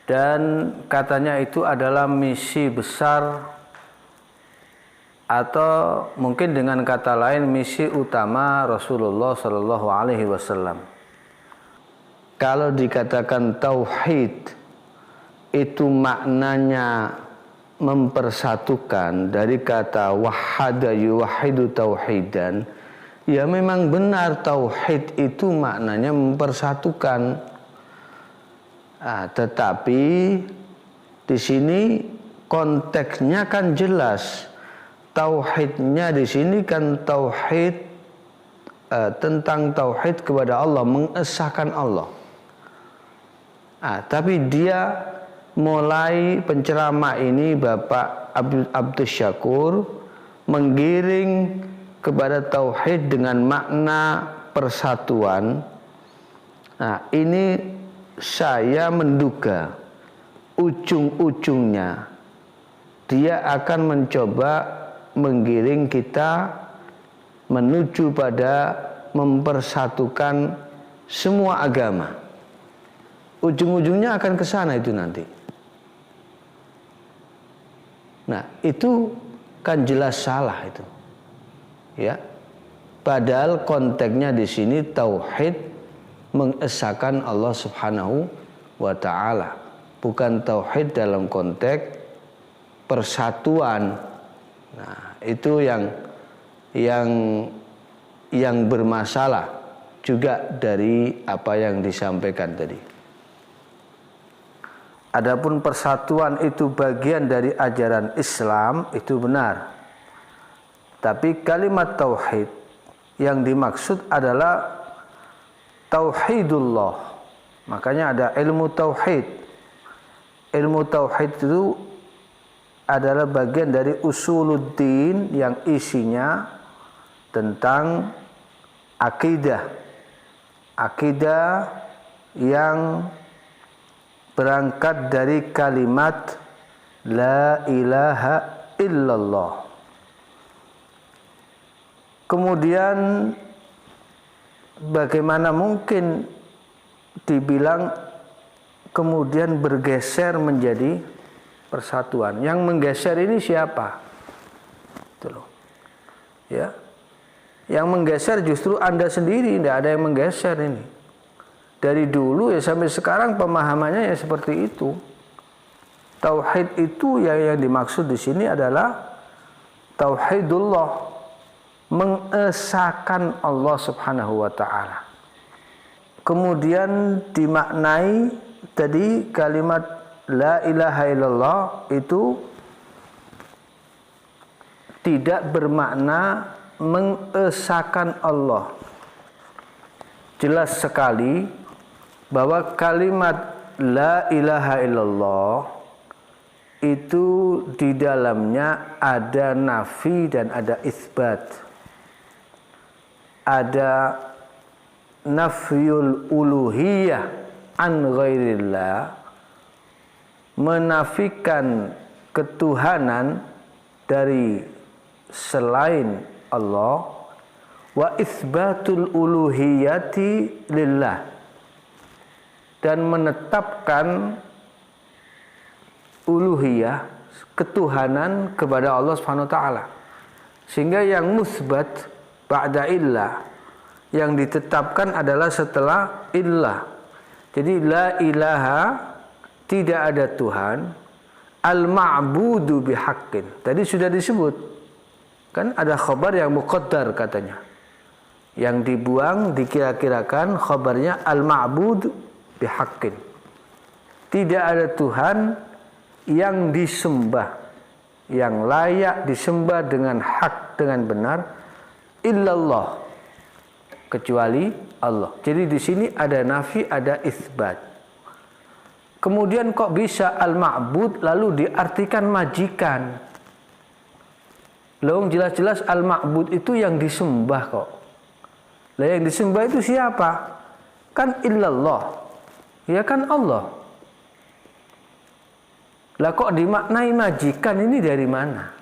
Dan katanya itu adalah misi besar, atau mungkin dengan kata lain misi utama Rasulullah Shallallahu Alaihi Wasallam. Kalau dikatakan tauhid itu maknanya mempersatukan dari kata wahada yuwahidu tauhidan, ya memang benar tauhid itu maknanya mempersatukan. Tetapi di sini konteksnya kan jelas. Tauhidnya di sini kan tauhid tentang tauhid kepada Allah, mengesahkan Allah. Tapi dia mulai penceramah ini Bapak Abdus Syakur menggiring kepada tauhid dengan makna persatuan. Ini saya menduga ujung-ujungnya dia akan mencoba menggiring kita menuju pada mempersatukan semua agama. Ujung-ujungnya akan ke sana itu nanti. Nah, itu kan jelas salah itu. Ya. Padahal konteksnya di sini tauhid mengesahkan Allah Subhanahu wa taala, bukan tauhid dalam konteks persatuan. Nah, itu yang bermasalah juga dari apa yang disampaikan tadi. Adapun persatuan itu bagian dari ajaran Islam, itu benar. Tapi kalimat tauhid yang dimaksud adalah tauhidullah. Makanya ada ilmu tauhid. Ilmu tauhid itu adalah bagian dari usuluddin yang isinya tentang akidah. Akidah yang berangkat dari kalimat la ilaha illallah. Kemudian bagaimana mungkin dibilang kemudian bergeser menjadi persatuan? Yang menggeser ini siapa? Itu loh. Ya. Yang menggeser justru Anda sendiri, tidak ada yang menggeser ini. Dari dulu ya sampai sekarang pemahamannya ya seperti itu. Tauhid itu yang dimaksud di sini adalah tauhidullah, mengesahkan Allah Subhanahu wa taala. Kemudian dimaknai tadi kalimat la ilaha illallah itu tidak bermakna mengesahkan Allah. Jelas sekali bahwa kalimat la ilaha illallah itu di dalamnya ada nafi dan ada isbat. Ada nafyul uluhiyah an ghairillah, menafikan ketuhanan dari selain Allah, wa isbatul uluhiyati lillah, dan menetapkan uluhiyah, ketuhanan kepada Allah Subhanahu wa taala. Sehingga yang musbat ba'da illah, yang ditetapkan adalah setelah illah. Jadi la ilaha, tidak ada Tuhan, al-ma'budu bihaqqin. Tadi sudah disebut. Kan ada khabar yang muqaddar katanya. Yang dibuang dikira-kirakan khabarnya al-ma'bud bihaqqin. Tidak ada Tuhan yang disembah, yang layak disembah dengan hak, dengan benar, illallah, kecuali Allah. Jadi di sini ada nafi, ada isbat. Kemudian kok bisa al-ma'bud lalu diartikan majikan? Loh, jelas-jelas al-ma'bud itu yang disembah kok. Lah yang disembah itu siapa? Kan illallah. Ya kan Allah. Lah kok dimaknai majikan, ini dari mana?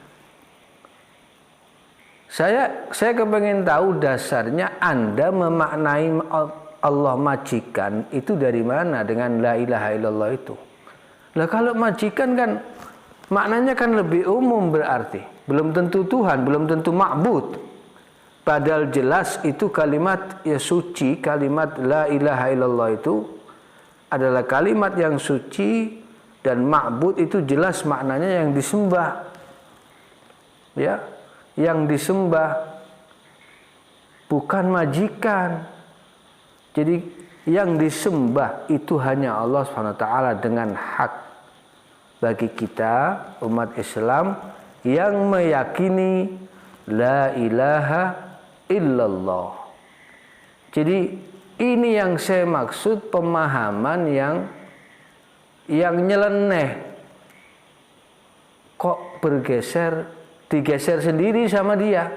Saya kepengen tahu dasarnya Anda memaknai Allah majikan itu dari mana dengan la ilaha illallah itu. Lah kalau majikan kan maknanya kan lebih umum, berarti belum tentu Tuhan, belum tentu ma'bud. Padahal jelas itu kalimat ya suci, kalimat la ilaha illallah itu adalah kalimat yang suci, dan ma'bud itu jelas maknanya yang disembah. Ya, yang disembah, bukan majikan. Jadi yang disembah itu hanya Allah SWT dengan hak. Bagi kita umat Islam yang meyakini la ilaha illallah. Jadi ini yang saya maksud pemahaman yang nyeleneh. Kok digeser sendiri sama dia.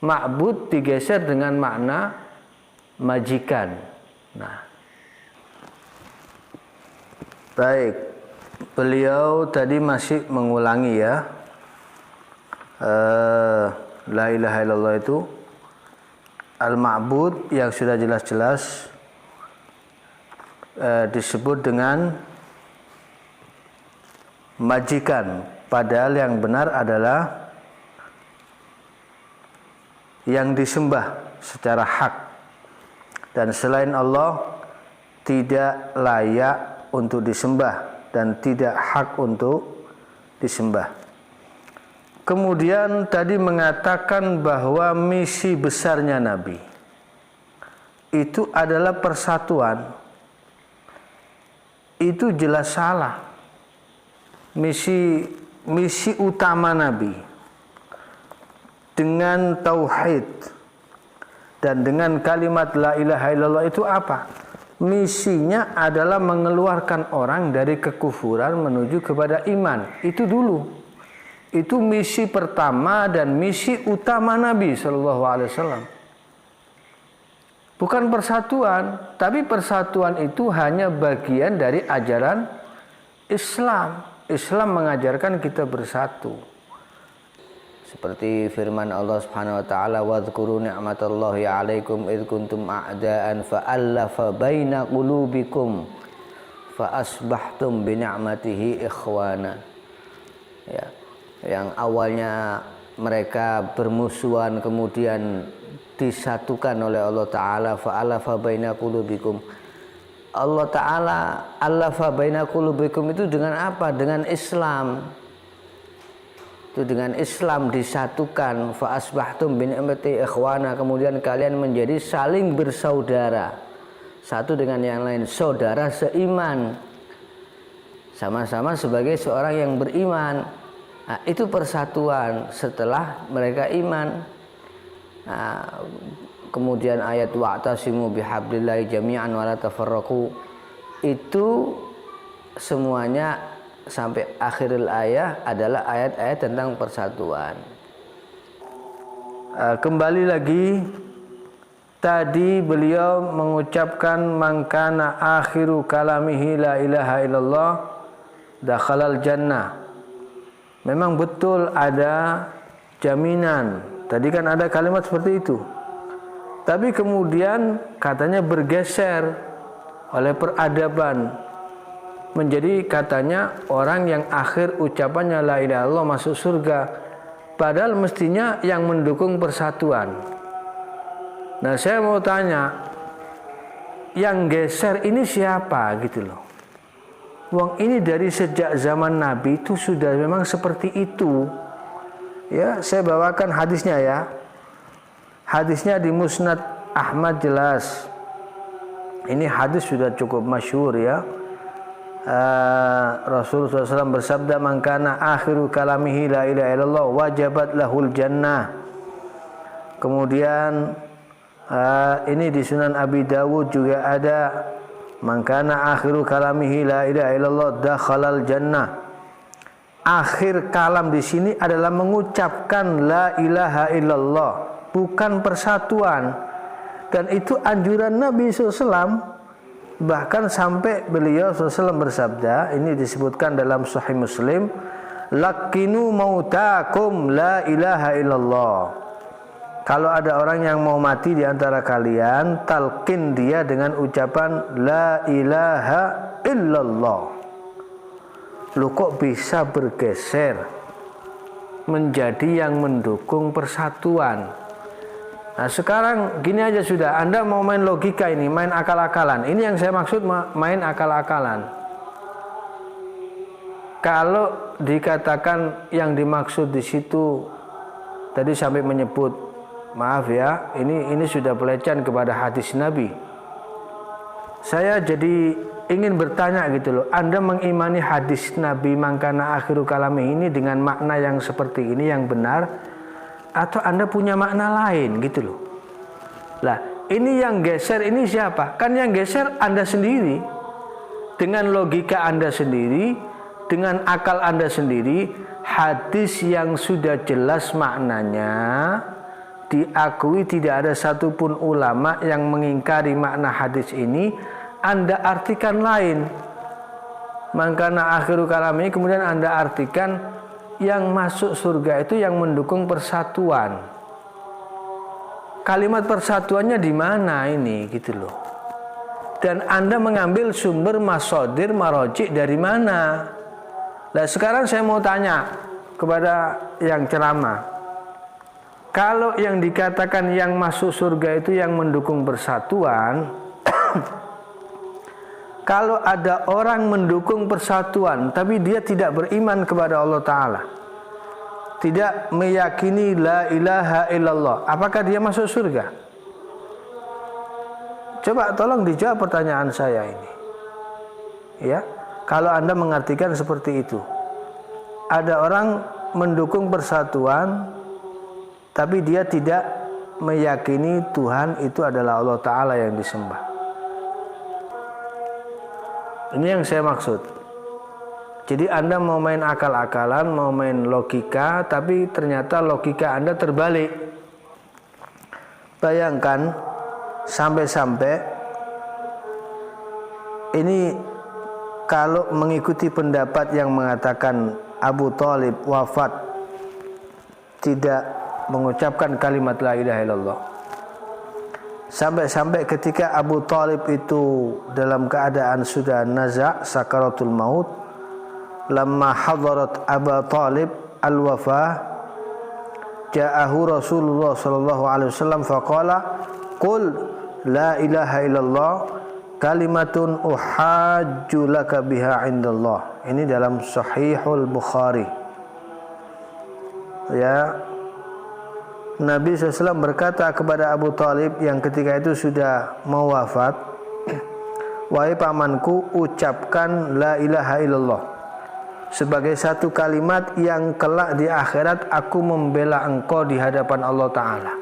Ma'bud digeser dengan makna majikan. Nah, baik, beliau tadi masih mengulangi ya, la ilaha illallah itu al-ma'bud yang sudah jelas-jelas disebut dengan majikan, padahal yang benar adalah yang disembah secara hak, dan selain Allah tidak layak untuk disembah dan tidak hak untuk disembah. Kemudian tadi mengatakan bahwa misi besarnya Nabi itu adalah persatuan. Itu jelas salah. Misi utama Nabi dengan tauhid dan dengan kalimat la ilaha illallah itu apa? Misinya adalah mengeluarkan orang dari kekufuran menuju kepada iman. Itu dulu. Itu misi pertama dan misi utama Nabi SAW. Bukan persatuan, tapi persatuan itu hanya bagian dari ajaran Islam. Islam mengajarkan kita bersatu. Seperti firman Allah Subhanahu wa taala, "Wadhkuru ni'matallahi 'alaikum id kuntum a'daan fa'alafa baina qulubikum fa asbahtum bi ni'matihi ikhwana." Ya, yang awalnya mereka bermusuhan kemudian disatukan oleh Allah taala, fa'alafa baina qulubikum. Allah taala alafa baina qulubikum itu dengan apa? Dengan Islam. Itu dengan Islam disatukan, fa asbahtum bi ni'mati ikhwana, kemudian kalian menjadi saling bersaudara satu dengan yang lain, saudara seiman, sama-sama sebagai seorang yang beriman. Nah, itu persatuan setelah mereka iman. Nah, kemudian ayat wa'tasimu bihablillahi jami'an wa la tafarraqu, itu semuanya sampai akhiril ayat adalah ayat-ayat tentang persatuan. Kembali lagi, tadi beliau mengucapkan mangkana akhiru kalamihi la ilaha illallah dakhalal jannah. Memang betul ada jaminan. Tadi kan ada kalimat seperti itu. Tapi kemudian katanya bergeser oleh peradaban. Menjadi katanya orang yang akhir ucapannya la ilaha illallah masuk surga. Padahal mestinya yang mendukung persatuan. Nah, saya mau tanya, yang geser ini siapa gitu loh. Wong ini dari sejak zaman Nabi itu sudah memang seperti itu. Ya, saya bawakan hadisnya ya. Hadisnya di Musnad Ahmad jelas. Ini hadis sudah cukup masyhur ya. Rasulullah SAW bersabda, "Man kana akhiru kalamihi la ilaha illallah wajabat lahul jannah." Kemudian ini di Sunan Abi Dawud juga ada, "Man kana akhiru kalamihi la ilaha illallah dakhalal jannah." Akhir kalam di sini adalah mengucapkan la ilaha illallah, bukan persatuan. Dan itu anjuran Nabi SAW. Bahkan sampai beliau SAW bersabda, ini disebutkan dalam Sahih Muslim, "Lakinu mautakum la ilaha illallah." Kalau ada orang yang mau mati di antara kalian, talqin dia dengan ucapan la ilaha illallah. Lu kok bisa bergeser menjadi yang mendukung persatuan? Nah, sekarang gini aja sudah, Anda mau main logika ini, main akal-akalan. Ini yang saya maksud main akal-akalan. Kalau dikatakan yang dimaksud di situ tadi sampai menyebut, maaf ya, ini sudah pelecehan kepada hadis Nabi. Saya jadi ingin bertanya gitu loh, Anda mengimani hadis Nabi mangkana akhiru kalami ini dengan makna yang seperti ini yang benar, atau Anda punya makna lain gitu loh. Lah, ini yang geser ini siapa? Kan yang geser Anda sendiri. Dengan logika Anda sendiri, dengan akal Anda sendiri, hadis yang sudah jelas maknanya, diakui tidak ada satupun ulama yang mengingkari makna hadis ini, Anda artikan lain. Mangkana akhiru kalami, kemudian Anda artikan yang masuk surga itu yang mendukung persatuan. Kalimat persatuannya di mana ini gitu loh. Dan Anda mengambil sumber masodir marojik dari mana? Nah, sekarang saya mau tanya kepada yang ceramah. Kalau yang dikatakan yang masuk surga itu yang mendukung persatuan, kalau ada orang mendukung persatuan tapi dia tidak beriman kepada Allah Ta'ala, tidak meyakini la ilaha illallah, apakah dia masuk surga? Coba tolong dijawab pertanyaan saya ini. Ya, kalau Anda mengartikan seperti itu, ada orang mendukung persatuan tapi dia tidak meyakini Tuhan itu adalah Allah Ta'ala yang disembah. Ini yang saya maksud. Jadi Anda mau main akal-akalan, mau main logika, tapi ternyata logika Anda terbalik. Bayangkan sampai-sampai ini kalau mengikuti pendapat yang mengatakan Abu Thalib wafat tidak mengucapkan kalimat la ilaha illallah. Sampai ketika Abu Thalib itu dalam keadaan sudah naza' sakaratul maut, lamma hadarat Abu Thalib al-wafah, ja'ahu Rasulullah sallallahu alaihi wasallam faqala qul la ilaha illallah kalimatun uhajju laka biha indallah. Ini dalam Sahihul Bukhari. Ya, Nabi SAW berkata kepada Abu Thalib yang ketika itu sudah mau wafat, wahai pamanku, ucapkan la ilaha illallah sebagai satu kalimat yang kelak di akhirat aku membela engkau di hadapan Allah Ta'ala.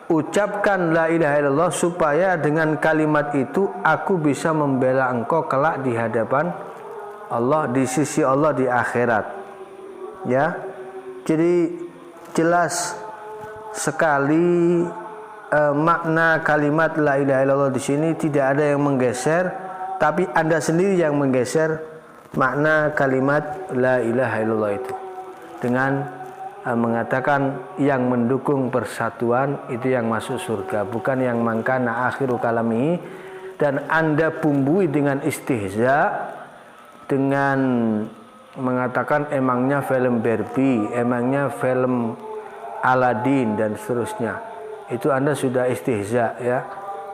Ucapkan la ilaha illallah supaya dengan kalimat itu aku bisa membela engkau kelak di hadapan Allah, di sisi Allah di akhirat. Ya, jadi jelas sekali makna kalimat la ilaha illallah di sini tidak ada yang menggeser, tapi Anda sendiri yang menggeser makna kalimat la ilaha illallah itu dengan mengatakan yang mendukung persatuan itu yang masuk surga, bukan yang mangkana akhiru kalami. Dan Anda bumbui dengan istihza, dengan mengatakan emangnya film Barbie, emangnya film Aladdin dan seterusnya. Itu Anda sudah istihza, ya.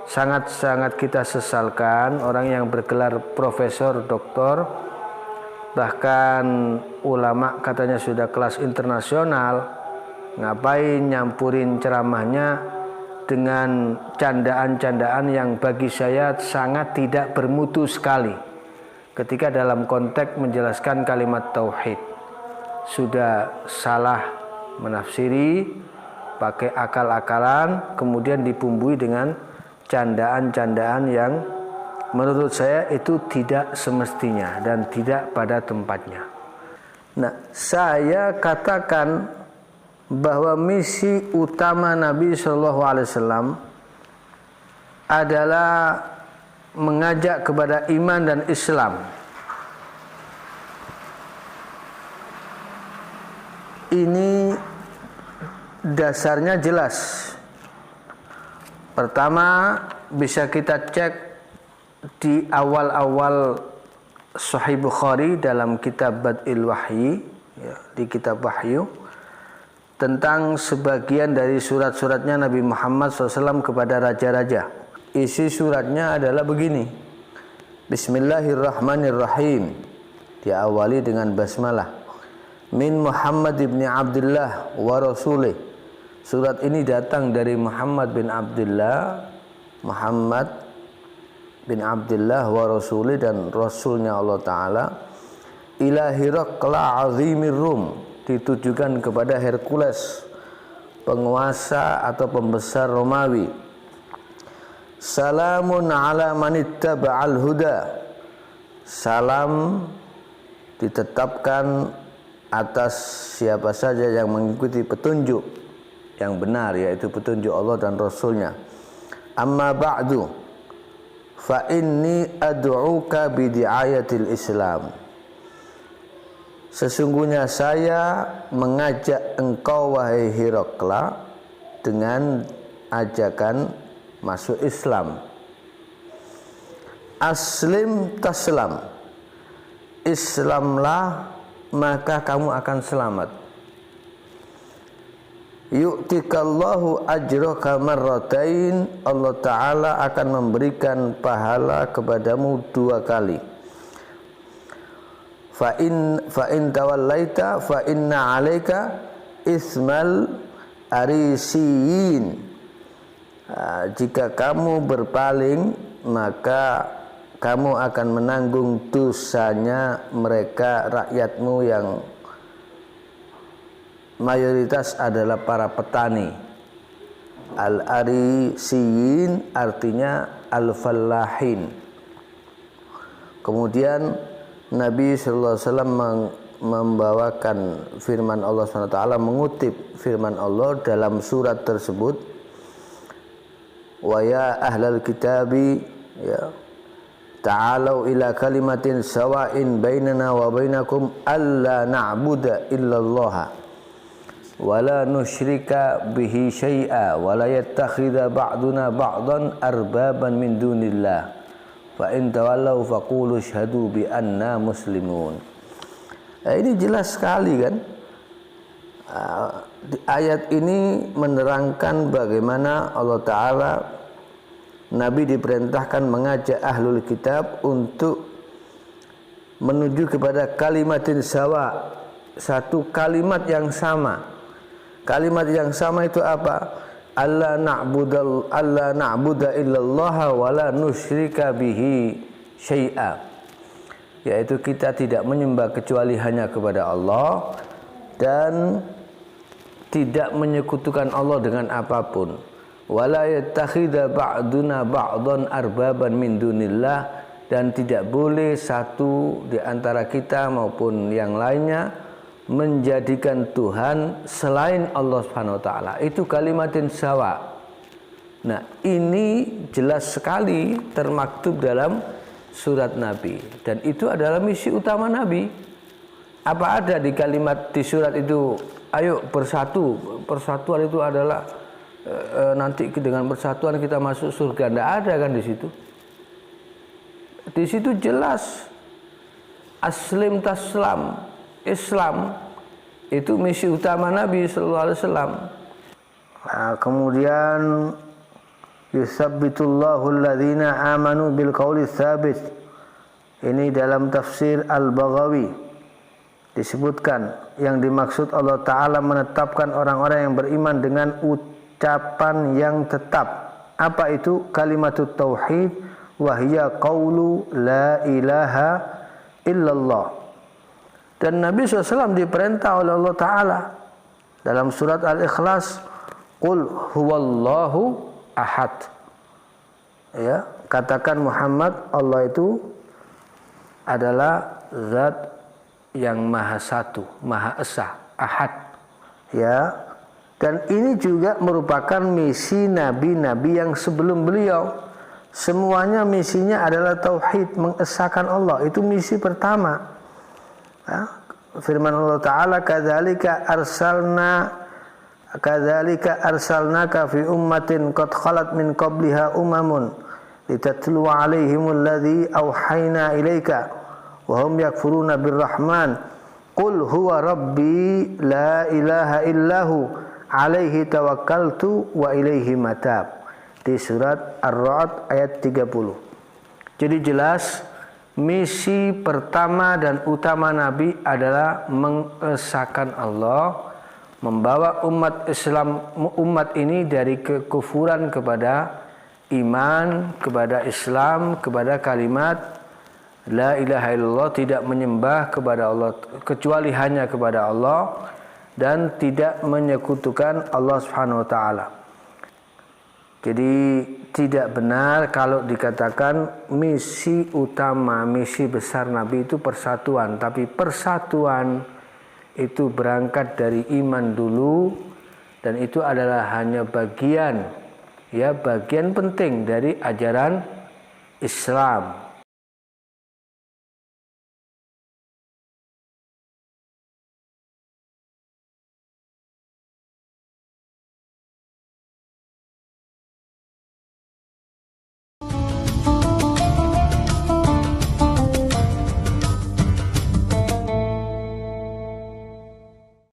Sangat-sangat kita sesalkan orang yang bergelar profesor, doktor, bahkan ulama katanya sudah kelas internasional, ngapain nyampurin ceramahnya dengan candaan-candaan yang bagi saya sangat tidak bermutu sekali ketika dalam konteks menjelaskan kalimat tauhid. Sudah salah menafsiri, pakai akal-akalan, kemudian dibumbui dengan candaan-candaan yang menurut saya itu tidak semestinya dan tidak pada tempatnya. Nah, saya katakan bahwa misi utama Nabi SAW adalah mengajak kepada iman dan Islam. Ini dasarnya jelas. Pertama, bisa kita cek di awal-awal Sahih Bukhari dalam kitab Bad'il Wahyi, ya, di kitab Wahyu, tentang sebagian dari surat-suratnya Nabi Muhammad SAW kepada raja-raja. Isi suratnya adalah begini: Bismillahirrahmanirrahim, diawali dengan basmalah, min Muhammad ibn Abdullah wa rasulih. Surat ini datang dari Muhammad bin Abdullah, Muhammad bin Abdullah wa rasulih, dan rasulnya Allah Ta'ala, ila Hiraqla azimir Rum, ditujukan kepada Hercules, penguasa atau pembesar Romawi. Salamun ala manittaba'al huda, salam ditetapkan atas siapa saja yang mengikuti petunjuk yang benar, yaitu petunjuk Allah dan Rasulnya. Amma ba'du, fa inni ad'uka bidi'ayatil Islam, sesungguhnya saya mengajak engkau wahai Hiraqla dengan ajakan masuk Islam. Aslim taslam, Islamlah maka kamu akan selamat. Yu'tikallahu ajraka marratain, Allah Ta'ala akan memberikan pahala kepadamu 2 kali. Fa in tawallaita fa inna 'alaika ismal arisiyin. Jika kamu berpaling, maka kamu akan menanggung dosanya mereka rakyatmu yang mayoritas adalah para petani. Al-arisiyin artinya al-fallahin. Kemudian Nabi sallallahu alaihi wasallam membawakan firman Allah SWT, mengutip firman Allah dalam surat tersebut, wa ya ahlal kitabi, ya, ta'alau ila kalimatin sawa'in bainana wa bainakum alla na'budu illallah wa la nusyrika bihi syai'a wa la yattakhidha ba'duna ba'dan arbaban min dunillah fa in tawallaw faqulu syahadu bi anna muslimun. Ini jelas sekali kan. Ayat ini menerangkan bagaimana Allah Ta'ala, Nabi diperintahkan mengajak ahlul kitab untuk menuju kepada kalimatin sawa, satu kalimat yang sama. Kalimat yang sama itu apa? Alla na'budu illallah wa la nusyrika bihi syai'a. Yaitu kita tidak menyembah kecuali hanya kepada Allah dan tidak menyekutukan Allah dengan apapun. Wala yattakhidha ba'duna ba'dan arbaban min dunillah, dan tidak boleh satu di antara kita maupun yang lainnya menjadikan Tuhan selain Allah Subhanahu wa taala. Itu kalimatin sawa. Nah, ini jelas sekali termaktub dalam surat Nabi, dan itu adalah misi utama Nabi. Apa ada di kalimat di surat itu ayo bersatu? Persatuan itu adalah nanti dengan persatuan kita masuk surga. Tidak ada kan di situ. Di situ jelas aslim taslam, Islam itu misi utama Nabi sallallahu alaihi wasallam. Nah, kemudian yusabbitullahu alladhina amanu bil qawli tsabit. Ini dalam tafsir Al-Baghawi disebutkan yang dimaksud Allah Ta'ala menetapkan orang-orang yang beriman dengan ucapan yang tetap. Apa itu? Kalimatut tauhid wa hiya qaulu la ilaha illallah. Dan Nabi SAW diperintah oleh Allah Ta'ala dalam surat Al-Ikhlas, qul huwallahu ahad. Ya, katakan Muhammad, Allah itu adalah zat yang maha satu, maha esa, ahad. Ya, dan ini juga merupakan misi nabi-nabi yang sebelum beliau. Semuanya misinya adalah tauhid, mengesahkan Allah. Itu misi pertama. Ya, firman Allah Ta'ala, kadzalika arsalnaka fi ummatin qad khalat min qabliha umamun litatlu 'alaihimul ladzi auhayna ilaika wa hum yakfuruna birrahman qul huwa rabbi la ilaha illahu alaihi tawakkaltu wa ilaihi matab. Di surat Ar-Ra'd ayat 30. Jadi jelas misi pertama dan utama Nabi adalah mengesahkan Allah, membawa umat Islam, umat ini dari kekufuran kepada iman, kepada Islam, kepada kalimat la ilaha illallah, tidak menyembah kepada Allah kecuali hanya kepada Allah, dan tidak menyekutukan Allah Subhanahu wa taala. Jadi tidak benar kalau dikatakan misi utama, misi besar Nabi itu persatuan, tapi persatuan itu berangkat dari iman dulu, dan itu adalah hanya bagian, ya, bagian penting dari ajaran Islam.